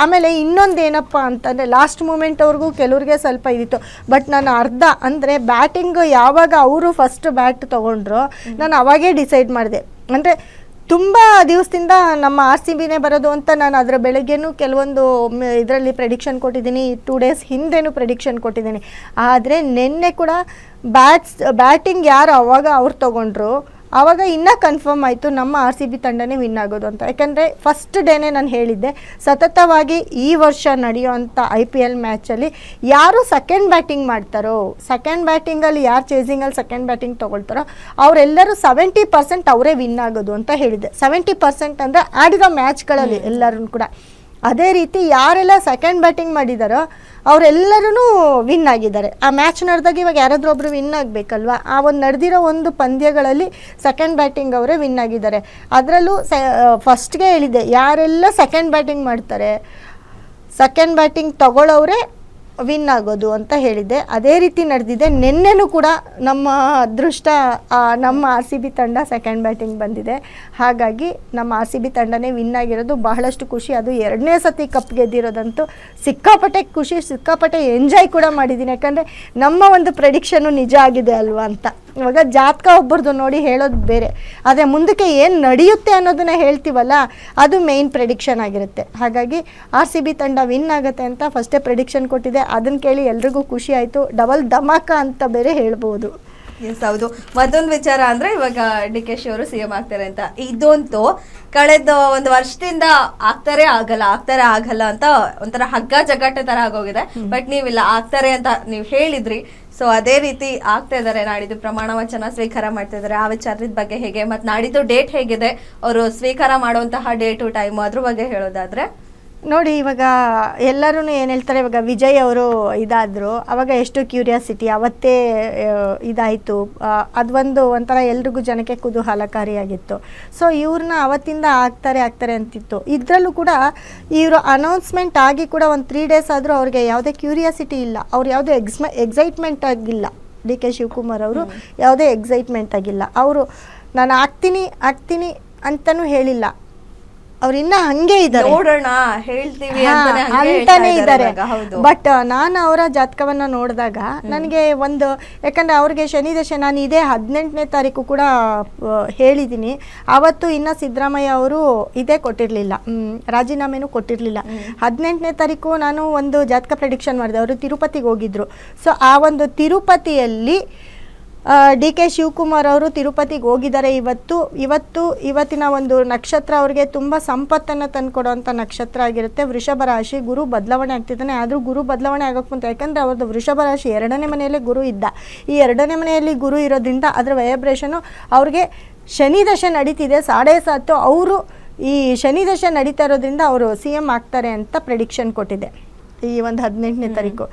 ಆಮೇಲೆ ಇನ್ನೊಂದೇನಪ್ಪ ಅಂತಂದರೆ ಲಾಸ್ಟ್ ಮೂಮೆಂಟ್ವರೆಗೂ ಕೆಲವ್ರಿಗೆ ಸ್ವಲ್ಪ ಇದಿತ್ತು. ಬಟ್ ನಾನು ಅರ್ಧ ಅಂದರೆ ಬ್ಯಾಟಿಂಗ್ ಯಾವಾಗ ಅವರು ಫಸ್ಟ್ ಬ್ಯಾಟ್ ತೊಗೊಂಡ್ರು ನಾನು ಅವಾಗೇ ಡಿಸೈಡ್ ಮಾಡಿದೆ. ಅಂದರೆ ತುಂಬ ದಿವಸದಿಂದ ನಮ್ಮ RCBನೇ ಬರೋದು ಅಂತ ನಾನು ಅದರ ಬೆಳಗ್ಗೆನೂ ಕೆಲವೊಂದು ಇದರಲ್ಲಿ ಪ್ರೆಡಿಕ್ಷನ್ ಕೊಟ್ಟಿದ್ದೀನಿ, 2 ಡೇಸ್ ಹಿಂದೆನೂ ಪ್ರೆಡಿಕ್ಷನ್ ಕೊಟ್ಟಿದ್ದೀನಿ. ಆದರೆ ನಿನ್ನೆ ಕೂಡ ಬ್ಯಾಟಿಂಗ್ ಯಾರು ಅವಾಗ ಅವ್ರು ತೊಗೊಂಡ್ರು ಆವಾಗ ಇನ್ನೂ ಕನ್ಫರ್ಮ್ ಆಯಿತು ನಮ್ಮ RCB ತಂಡನೇ ವಿನ್ ಆಗೋದು ಅಂತ. ಯಾಕಂದರೆ ಫಸ್ಟ್ ಡೇನೇ ನಾನು ಹೇಳಿದ್ದೆ, ಸತತವಾಗಿ ಈ ವರ್ಷ ನಡೆಯುವಂಥ IPL ಮ್ಯಾಚಲ್ಲಿ ಯಾರು ಸೆಕೆಂಡ್ ಬ್ಯಾಟಿಂಗ್ ಮಾಡ್ತಾರೋ, ಸೆಕೆಂಡ್ ಬ್ಯಾಟಿಂಗಲ್ಲಿ ಯಾರು ಚೇಸಿಂಗಲ್ಲಿ ಸೆಕೆಂಡ್ ಬ್ಯಾಟಿಂಗ್ ತೊಗೊಳ್ತಾರೋ ಅವರೆಲ್ಲರೂ 70% ಅವರೇ ವಿನ್ ಆಗೋದು ಅಂತ ಹೇಳಿದ್ದೆ. 70% ಅಂದರೆ ಆಡಿರೋ ಮ್ಯಾಚ್ಗಳಲ್ಲಿ ಎಲ್ಲರೂ ಕೂಡ. ಅದೇ ರೀತಿ ಯಾರೆಲ್ಲ ಸೆಕೆಂಡ್ ಬ್ಯಾಟಿಂಗ್ ಮಾಡಿದಾರೋ ಅವರೆಲ್ಲರೂ ವಿನ್ ಆಗಿದ್ದಾರೆ. ಆ ಮ್ಯಾಚ್ ನಡೆದಾಗ ಇವಾಗ ಯಾರಾದರೂ ಒಬ್ಬರು ವಿನ್ ಆಗಬೇಕಲ್ವ, ಆ ಒಂದು ನಡೆದಿರೋ ಒಂದು ಪಂದ್ಯಗಳಲ್ಲಿ ಸೆಕೆಂಡ್ ಬ್ಯಾಟಿಂಗ್ ಅವರೇ ವಿನ್ ಆಗಿದ್ದಾರೆ. ಅದರಲ್ಲೂ ಫಸ್ಟ್ಗೆ ಹೇಳಿದ್ದೆ, ಯಾರೆಲ್ಲ ಸೆಕೆಂಡ್ ಬ್ಯಾಟಿಂಗ್ ಮಾಡ್ತಾರೆ ಸೆಕೆಂಡ್ ಬ್ಯಾಟಿಂಗ್ ತಗೊಳ್ಳೋರೇ ವಿನ್ ಆಗೋದು ಅಂತ ಹೇಳಿದ್ದೆ. ಅದೇ ರೀತಿ ನಡೆದಿದೆ. ನಿನ್ನೆನೂ ಕೂಡ ನಮ್ಮ ಅದೃಷ್ಟ ನಮ್ಮ RCB ತಂಡ ಸೆಕೆಂಡ್ ಬ್ಯಾಟಿಂಗ್ ಬಂದಿದೆ. ಹಾಗಾಗಿ ನಮ್ಮ RCB ತಂಡನೇ ವಿನ್ ಆಗಿರೋದು ಬಹಳಷ್ಟು ಖುಷಿ. ಅದು 2ನೇ ಸತಿ ಕಪ್ ಗೆದ್ದಿರೋದಂತೂ ಸಿಕ್ಕಾಪಟ್ಟೆ ಖುಷಿ, ಸಿಕ್ಕಾಪಟ್ಟೆ ಎಂಜಾಯ್ ಕೂಡ ಮಾಡಿದ್ದೀನಿ. ಯಾಕಂದರೆ ನಮ್ಮ ಒಂದು ಪ್ರೆಡಿಕ್ಷನ್ನು ನಿಜ ಆಗಿದೆ ಅಲ್ವಾ ಅಂತ. ಇವಾಗ ಜಾತಕ ಒಬ್ಬರದು ನೋಡಿ ಹೇಳೋದು ಬೇರೆ, ಆದರೆ ಮುಂದಕ್ಕೆ ಏನು ನಡೆಯುತ್ತೆ ಅನ್ನೋದನ್ನ ಹೇಳ್ತೀವಲ್ಲ ಅದು ಮೇಯ್ನ್ ಪ್ರೆಡಿಕ್ಷನ್ ಆಗಿರುತ್ತೆ. ಹಾಗಾಗಿ RCB ತಂಡ ವಿನ್ ಆಗುತ್ತೆ ಅಂತ ಫಸ್ಟೇ ಪ್ರೆಡಿಕ್ಷನ್ ಕೊಟ್ಟಿದೆ. ಅದನ್ನು ಕೇಳಿ ಎಲ್ರಿಗೂ ಖುಷಿ ಆಯಿತು. ಡಬಲ್ ಧಮಾಕ ಅಂತ ಬೇರೆ ಹೇಳ್ಬೋದು. ಎಸ್, ಹೌದು. ಮತ್ತೊಂದು ವಿಚಾರ ಅಂದರೆ ಇವಾಗ DK ಶಿ ಅವರು CM ಆಗ್ತಾರೆ ಅಂತ, ಇದಂತೂ ಕಳೆದ ಒಂದು ವರ್ಷದಿಂದ ಆಗ್ತಾರೆ ಆಗಲ್ಲ ಅಂತ ಒಂಥರ ಹಗ್ಗ ಜಗ್ಗಾಟ ತರ ಆಗೋಗಿದೆ. ಬಟ್ ನೀವಿಲ್ಲ, ಆಗ್ತಾರೆ ಅಂತ ನೀವು ಹೇಳಿದ್ರಿ. ಸೊ ಅದೇ ರೀತಿ ಆಗ್ತಾ ಇದಾರೆ. ನಾಡಿದ್ದು ಪ್ರಮಾಣ ವಚನ ಸ್ವೀಕಾರ ಮಾಡ್ತಾ ಇದಾರೆ. ಆ ವಿಚಾರದ ಬಗ್ಗೆ ಹೇಗೆ, ಮತ್ತು ನಾಡಿದ್ದು ಡೇಟ್ ಹೇಗಿದೆ, ಅವರು ಸ್ವೀಕಾರ ಮಾಡುವಂತಹ ಡೇಟು ಟೈಮು ಅದ್ರ ಬಗ್ಗೆ ಹೇಳೋದಾದ್ರೆ ನೋಡಿ, ಇವಾಗ ಎಲ್ಲರೂ ಏನು ಹೇಳ್ತಾರೆ, ಇವಾಗ ವಿಜಯ್ ಅವರು ಇದಾದರು ಅವಾಗ ಎಷ್ಟು ಕ್ಯೂರಿಯಾಸಿಟಿ ಅವತ್ತೇ ಇದಾಯಿತು. ಅದೊಂದು ಒಂಥರ ಎಲ್ರಿಗೂ ಜನಕ್ಕೆ ಕುತೂಹಲಕಾರಿಯಾಗಿತ್ತು. ಸೊ ಇವ್ರನ್ನ ಅವತ್ತಿಂದ ಆಗ್ತಾರೆ ಅಂತಿತ್ತು. ಇದರಲ್ಲೂ ಕೂಡ ಇವರು ಅನೌನ್ಸ್ಮೆಂಟ್ ಆಗಿ ಕೂಡ ಒಂದು 3 ಡೇಸ್ ಆದರೂ ಅವ್ರಿಗೆ ಯಾವುದೇ ಕ್ಯೂರಿಯಾಸಿಟಿ ಇಲ್ಲ, ಅವ್ರು ಯಾವುದೇ ಎಕ್ಸೈಟ್ಮೆಂಟ್ ಆಗಿಲ್ಲ. DK ಶಿವಕುಮಾರ್ ಅವರು ಯಾವುದೇ ಎಕ್ಸೈಟ್ಮೆಂಟ್ ಆಗಿಲ್ಲ. ಅವರು ನಾನು ಆಗ್ತೀನಿ ಅಂತಲೂ ಹೇಳಿಲ್ಲ, ಅವ್ರು ಇನ್ನ ಹಂಗೆ ಇದ್ದಾರೆ, ನೋಡೋಣ ಹೇಳ್ತೀವಿ ಅಂತಾನೆ ಇದ್ದಾರೆ. ಬಟ್ ನಾನು ಅವರ ಜಾತಕವನ್ನ ನೋಡಿದಾಗ ನನಗೆ ಒಂದು, ಯಾಕಂದ್ರೆ ಅವ್ರಿಗೆ ಶನಿ ದಶೆ, ನಾನು ಇದೇ 18ನೇ ತಾರೀಕು ಕೂಡ ಹೇಳಿದ್ದೀನಿ. ಅವತ್ತು ಇನ್ನ ಸಿದ್ದರಾಮಯ್ಯ ಅವರು ಇದೇ ಕೊಟ್ಟಿರಲಿಲ್ಲ, ರಾಜೀನಾಮೆನೂ ಕೊಟ್ಟಿರಲಿಲ್ಲ. 18ನೇ ತಾರೀಕು ನಾನು ಒಂದು ಜಾತಕ ಪ್ರೆಡಿಕ್ಷನ್ ಮಾಡಿದೆ. ಅವರು ತಿರುಪತಿಗೆ ಹೋಗಿದ್ರು. ಸೊ ಆ ಒಂದು ತಿರುಪತಿಯಲ್ಲಿ DK ಶಿವಕುಮಾರ್ ಅವರು ತಿರುಪತಿಗೆ ಹೋಗಿದ್ದಾರೆ. ಇವತ್ತಿನ ಒಂದು ನಕ್ಷತ್ರ ಅವ್ರಿಗೆ ತುಂಬ ಸಂಪತ್ತನ್ನು ತಂದುಕೊಡುವಂಥ ನಕ್ಷತ್ರ ಆಗಿರುತ್ತೆ. ವೃಷಭ ರಾಶಿ. ಗುರು ಬದಲಾವಣೆ ಆಗ್ತಿದ್ದಾನೆ. ಆದರೂ ಗುರು ಬದಲಾವಣೆ ಆಗೋಕ್ಕೆ ಮುಂದೆ, ಯಾಕಂದರೆ ಅವ್ರದ್ದು ವೃಷಭ ರಾಶಿ 2ನೇ ಮನೆಯಲ್ಲೇ ಗುರು ಇದ್ದ. ಈ 2ನೇ ಮನೆಯಲ್ಲಿ ಗುರು ಇರೋದ್ರಿಂದ ಅದರ ವೈಬ್ರೇಷನು ಅವ್ರಿಗೆ ಶನಿ ದಶೆ ನಡೀತಿದೆ 7.5. ಅವರು ಈ ಶನಿ ದಶೆ ನಡೀತಾ ಇರೋದ್ರಿಂದ ಅವರು CM ಆಗ್ತಾರೆ ಅಂತ ಪ್ರೆಡಿಕ್ಷನ್ ಕೊಟ್ಟಿದೆ ಈ ಒಂದು 18ನೇ ತಾರೀಕು.